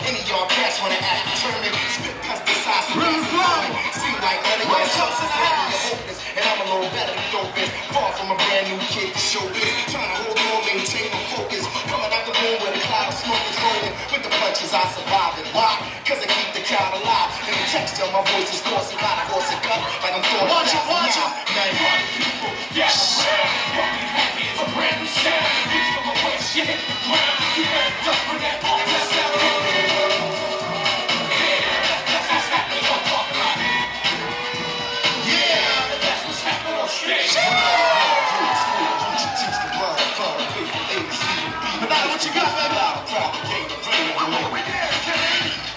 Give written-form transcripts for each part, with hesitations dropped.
Any of y'all cats wanna act determined, spit pesticides from seem like only way else is hopeless. And I'm a little better than dopest. Far from a brand new kid to show this. Trying to hold on, maintain my focus. Coming out the room where the cloud of smoke is rolling. With the punches I survive and why? Cause I keep the crowd alive. And the texture of my voice is coursing out a horse and cut. Like I'm throwing watch it. Man, people, yes, What we have here is a brand new sound. Reach from a waist, you hit the ground. You better duck for that all that sound. That's what's happening on talking about. Yeah, that's what's happening on stage. What you got, baby?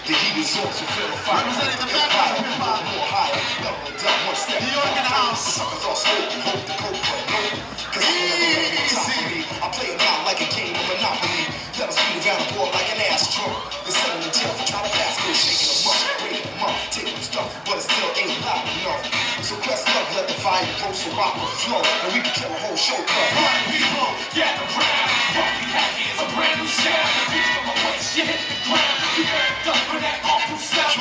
The heat is on, so feel the fire. Representing the back of hip-hop. More higher, double down, one step. New York in the house. Suckers all smoking, hope the coke, but no. Cause I can never let it top of me. I play it out like a game of Monopoly. Let us beat around the board like an astro. They're selling in jail for trying to pass go, shaking them up, breaking them up, taking them stuff, but it still ain't loud enough. So quest love, let the fire grow so rock will flow, and we can kill a whole show. Right, people, gather round. What we have here is a brand new sound. Reach from a waist, you hit the ground. You better duck for that awful sound.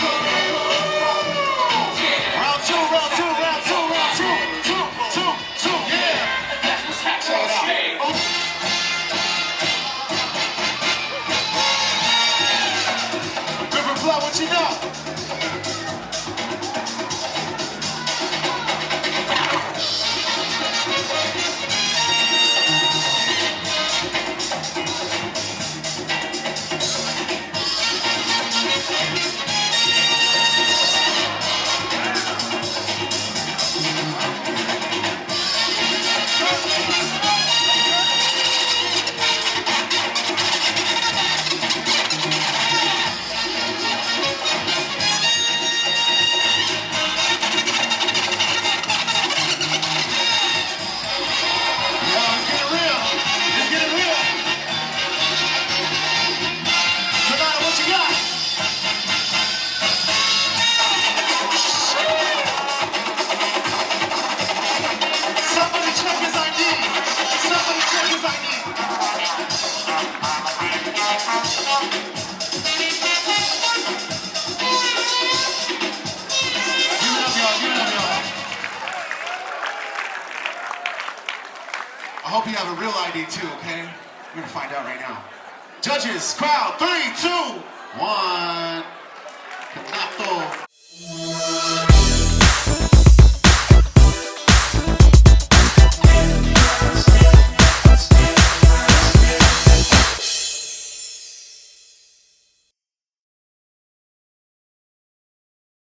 Round two. Yeah. That's what's happening on stage. River Flow, what you know? I hope you have a real ID too, okay? We're gonna find out right now. Judges, crowd, 3, 2, 1.